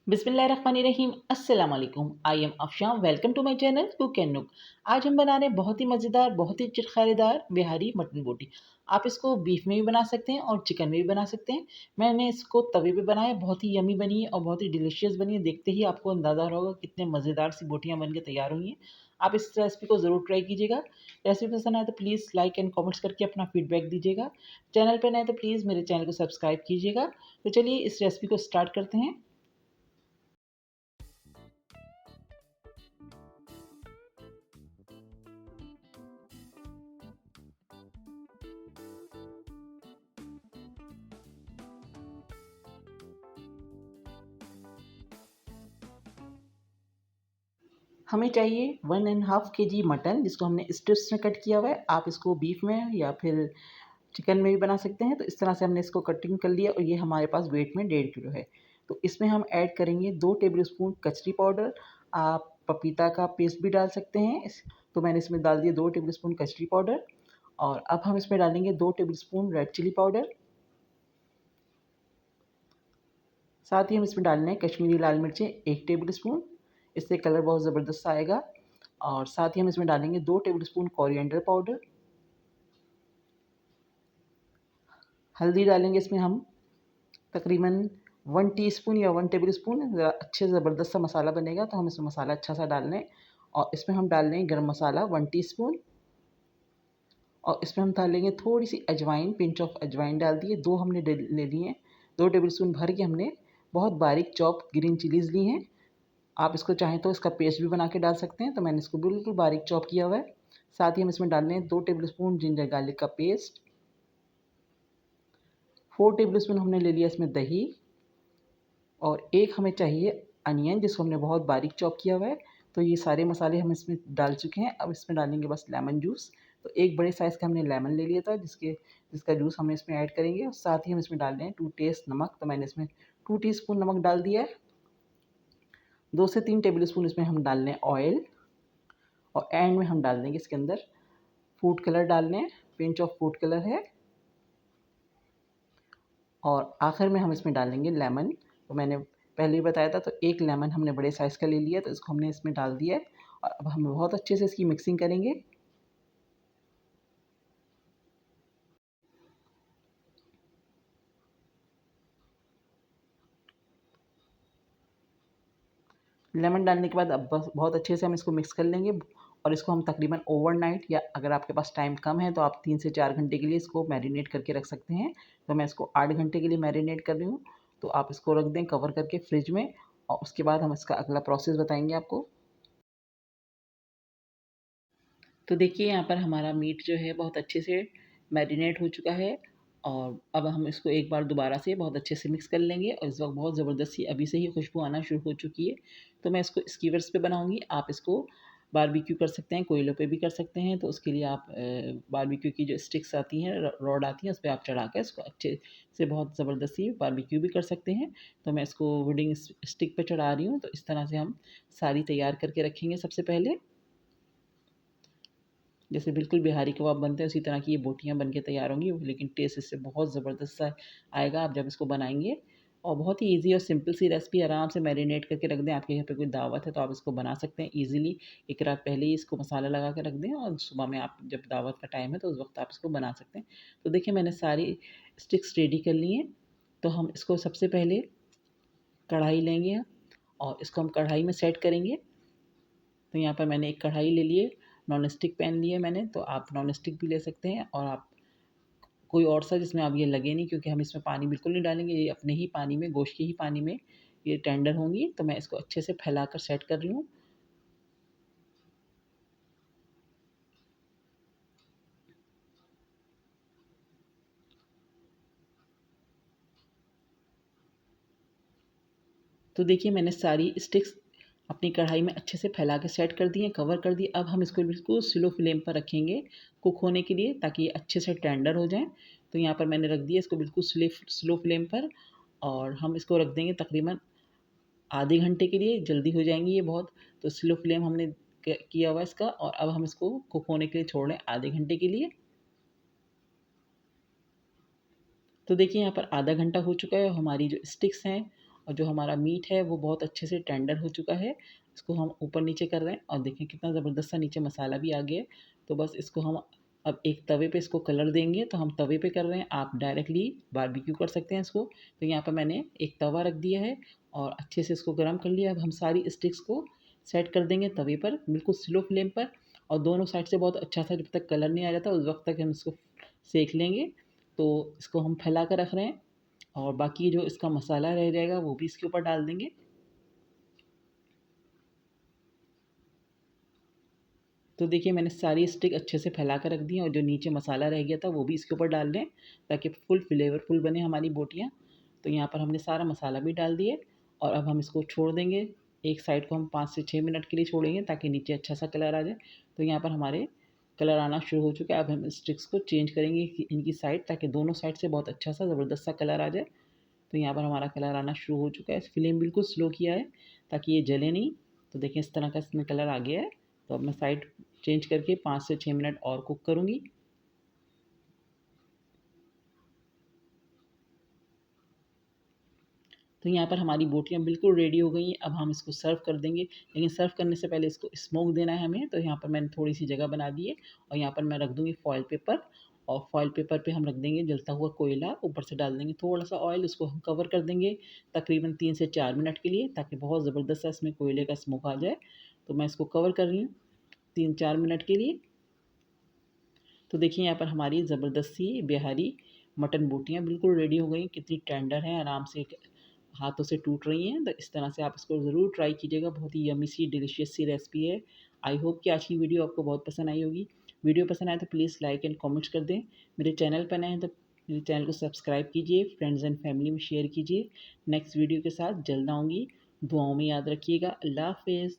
बिस्मिल्लाहिर्रहमानिर्रहीम अस्सलाम वालेकुम। I am Afsham. Welcome to my channel cook and nook. आज हम बना रहे हैं बहुत ही मज़ेदार, बहुत ही चिटखारेदार बिहारी मटन बोटी। आप इसको बीफ में भी बना सकते हैं और चिकन में भी बना सकते हैं। मैंने इसको तवे पे बनाया, बहुत ही यमी बनी है और बहुत ही डिलीशियस बनी है। देखते ही आपको अंदाज़ा हो रहा होगा कितने मज़ेदार सी बोटियाँ बन के तैयार हुई हैं। आप इस रेसिपी को ज़रूर ट्राई कीजिएगा। रेसिपी पसंद आए तो प्लीज़ लाइक एंड कमेंट्स करके अपना फीडबैक दीजिएगा। चैनल पर नए तो प्लीज़ मेरे चैनल को सब्सक्राइब कीजिएगा। तो चलिए इस रेसिपी को स्टार्ट करते हैं। हमें चाहिए 1.5 केजी मटन, जिसको हमने स्ट्रिप्स में कट किया हुआ है। आप इसको बीफ में या फिर चिकन में भी बना सकते हैं। तो इस तरह से हमने इसको कटिंग कर लिया और ये हमारे पास वेट में 1.5 किलो है। तो इसमें हम ऐड करेंगे 2 टेबल स्पून कचरी पाउडर। आप पपीता का पेस्ट भी डाल सकते हैं। तो मैंने इसमें डाल दिया 2 टेबल स्पून कचरी पाउडर। और अब हम इसमें डालेंगे 2 tablespoon red chilli powder. साथ ही हम इसमें डाल रहे हैं कश्मीरी लाल मिर्चें 1 टेबल स्पून। इससे कलर बहुत ज़बरदस्त आएगा। और साथ ही हम इसमें डालेंगे 2 टेबल स्पून कोरिएंडर पाउडर। हल्दी डालेंगे इसमें हम तकरीबन 1 टीस्पून या 1 टेबल स्पून। ज़रा अच्छे ज़बरदस्त सा मसाला बनेगा तो हम इसमें मसाला अच्छा सा डाल लें। और इसमें हम डाल लें गरम मसाला 1 टीस्पून। और इसमें हम डालेंगे थोड़ी सी अजवाइन, पिंच ऑफ अजवाइन डाल दिए। 2 हमने ले लिए हैं। 2 टेबल स्पून भर के हमने बहुत बारीक चॉप ग्रीन चिलीज़ ली हैं। आप इसको चाहें तो इसका पेस्ट भी बना के डाल सकते हैं। तो मैंने इसको बिल्कुल बारीक चॉप किया हुआ है। साथ ही हम इसमें डाल रहे हैं 2 टेबल स्पून जिंजर गार्लिक का पेस्ट। 4 टेबल स्पून हमने ले लिया इसमें दही। और एक हमें चाहिए अनियन, जिसको हमने बहुत बारीक चॉप किया हुआ है। तो ये सारे मसाले हम इसमें डाल चुके हैं। अब इसमें डालेंगे बस लेमन जूस। तो एक बड़े साइज़ का हमने लेमन ले लिया था, जिसका जूस हम इसमें ऐड करेंगे। और साथ ही हम इसमें डाल रहे हैं 2 टेस्ट नमक। तो मैंने इसमें 2 टीस्पून नमक डाल दिया है। 2 से 3 टेबल स्पून इसमें हम डाल रहे हैं ऑयल। और एंड में हम डाल देंगे इसके अंदर फूड कलर डाल रहे हैं, पिंच ऑफ फूड कलर है। और आखिर में हम इसमें डालेंगे लेमन। तो मैंने पहले ही बताया था, तो एक लेमन हमने बड़े साइज़ का ले लिया, तो इसको हमने इसमें डाल दिया है। और अब हम बहुत अच्छे से इसकी मिक्सिंग करेंगे। लेमन डालने के बाद अब बस बहुत अच्छे से हम इसको मिक्स कर लेंगे। और इसको हम तकरीबन ओवरनाइट, या अगर आपके पास टाइम कम है तो आप 3 से 4 घंटे के लिए इसको मैरिनेट करके रख सकते हैं। तो मैं इसको 8 घंटे के लिए मैरिनेट कर रही हूँ। तो आप इसको रख दें कवर करके फ्रिज में। और उसके बाद हम इसका अगला प्रोसेस बताएंगे आपको। तो देखिए यहाँ पर हमारा मीट जो है बहुत अच्छे से मैरिनेट हो चुका है। और अब हम इसको एक बार दोबारा से बहुत अच्छे से मिक्स कर लेंगे। और इस वक्त बहुत ज़बरदस्त सी अभी से ही खुशबू आना शुरू हो चुकी है। तो मैं इसको स्कीवर्स पे बनाऊंगी। आप इसको बारबेक्यू कर सकते हैं, कोयलों पे भी कर सकते हैं। तो उसके लिए आप बारबेक्यू की जो स्टिक्स आती हैं, रॉड आती हैं, उस पर आप चढ़ा कर इसको अच्छे से बहुत ज़बरदस्त सी बारबेक्यू भी कर सकते हैं। तो मैं इसको वुडिंग स्टिक पर चढ़ा रही हूँ। तो इस तरह से हम सारी तैयार करके रखेंगे सबसे पहले। जैसे बिल्कुल बिहारी कबाब बनते हैं उसी तरह की ये बोटियाँ बन के तैयार होंगी। लेकिन टेस्ट इससे बहुत ज़बरदस्त सा आएगा आप जब इसको बनाएँगे। और बहुत ही ईज़ी और सिंपल सी रेसिपी, आराम से मैरिनेट करके रख दें। आपके घर पे कोई दावत है तो आप इसको बना सकते हैं ईज़िली। एक रात पहले ही इसको मसाला लगा के रख दें और सुबह में आप जब दावत का टाइम है तो उस वक़्त आप इसको बना सकते हैं। तो देखिए मैंने सारी स्टिक्स रेडी कर ली हैं। तो हम इसको सबसे पहले कढ़ाई लेंगे और इसको हम कढ़ाई में सेट करेंगे। तो यहाँ पर मैंने एक कढ़ाई ले ली है, नॉन स्टिक पैन लिया है मैंने। तो आप नॉन स्टिक भी ले सकते हैं और आप कोई और सा जिसमें अब ये लगे नहीं, क्योंकि हम इसमें पानी बिल्कुल नहीं डालेंगे। ये अपने ही पानी में, गोश्त के ही पानी में ये टेंडर होंगी। तो मैं इसको अच्छे से फैलाकर सेट कर रही हूँ। तो देखिए मैंने सारी स्टिक्स अपनी कढ़ाई में अच्छे से फैला के सेट कर दिए, कवर कर दिए। अब हम इसको बिल्कुल स्लो फ्लेम पर रखेंगे कुक होने के लिए, ताकि ये अच्छे से टेंडर हो जाएँ। तो यहाँ पर मैंने रख दिया इसको बिल्कुल स्लो फ्लेम पर। और हम इसको रख देंगे तकरीबन आधे घंटे के लिए, जल्दी हो जाएँगी ये बहुत। तो स्लो फ्लेम हमने किया हुआ है इसका। और अब हम इसको कुक होने के लिए छोड़ रहे हैं आधे घंटे के लिए। तो देखिए यहाँ पर आधा घंटा हो चुका है और हमारी जो स्टिक्स हैं और जो हमारा मीट है वो बहुत अच्छे से टेंडर हो चुका है। इसको हम ऊपर नीचे कर रहे हैं और देखें कितना ज़बरदस्त सा नीचे मसाला भी आ गया है। तो बस इसको हम अब एक तवे पे इसको कलर देंगे, तो हम तवे पे कर रहे हैं, आप डायरेक्टली बारबेक्यू कर सकते हैं इसको। तो यहाँ पर मैंने एक तवा रख दिया है और अच्छे से इसको गर्म कर लिया। अब हम सारी स्टिक्स को सेट कर देंगे तवे पर बिल्कुल स्लो फ्लेम पर, और दोनों साइड से बहुत अच्छा सा जब तक कलर नहीं आ जाता उस वक्त तक हम इसको सेक लेंगे। तो इसको हम फैला कर रख रहे हैं और बाकी जो इसका मसाला रह जाएगा वो भी इसके ऊपर डाल देंगे। तो देखिए मैंने सारी स्टिक अच्छे से फैला कर रख दी हैं और जो नीचे मसाला रह गया था वो भी इसके ऊपर डाल दें ताकि फुल फ्लेवरफुल बने हमारी बोटियाँ। तो यहाँ पर हमने सारा मसाला भी डाल दिए और अब हम इसको छोड़ देंगे। एक साइड को हम 5 से 6 मिनट के लिए छोड़ेंगे ताकि नीचे अच्छा सा कलर आ जाए। तो यहाँ पर हमारे कलर आना शुरू हो चुका है। अब हम स्टिक्स को चेंज करेंगे इनकी साइड, ताकि दोनों साइड से बहुत अच्छा सा ज़बरदस्त सा कलर आ जाए। तो यहाँ पर हमारा कलर आना शुरू हो चुका है। फ्लेम बिल्कुल स्लो किया है ताकि ये जले नहीं। तो देखें इस तरह का इसमें कलर आ गया है। तो अब मैं साइड चेंज करके 5 से 6 मिनट और कुक करूँगी। तो यहाँ पर हमारी बोटियाँ बिल्कुल रेडी हो गई हैं। अब हम इसको सर्व कर देंगे, लेकिन सर्व करने से पहले इसको स्मोक देना है हमें। तो यहाँ पर मैंने थोड़ी सी जगह बना दी है और यहाँ पर मैं रख दूँगी फॉइल पेपर, और फॉइल पेपर पे हम रख देंगे जलता हुआ कोयला, ऊपर से डाल देंगे थोड़ा सा ऑयल, उसको हम कवर कर देंगे तकरीबन 3 से 4 मिनट के लिए, ताकि बहुत ज़बरदस्त सा इसमें कोयले का स्मोक आ जाए। तो मैं इसको कवर कर रही हूँ 3-4 मिनट के लिए। तो देखिए यहाँ पर हमारी ज़बरदस्त सी बिहारी मटन बोटियाँ बिल्कुल रेडी हो गई, कितनी टेंडर हैं, आराम से हाथों से टूट रही हैं। तो इस तरह से आप इसको ज़रूर ट्राई कीजिएगा, बहुत ही यमी सी डिलीशियस सी रेसिपी है। आई होप कि आज की वीडियो आपको बहुत पसंद आई होगी। वीडियो पसंद आए तो प्लीज़ लाइक एंड कमेंट्स कर दें। मेरे चैनल पर नए हैं तो मेरे चैनल को सब्सक्राइब कीजिए, फ्रेंड्स एंड फैमिली में शेयर कीजिए। नेक्स्ट वीडियो के साथ जल्द आऊँगी। दुआओं में याद रखिएगा। अल्लाह हाफ़िज़।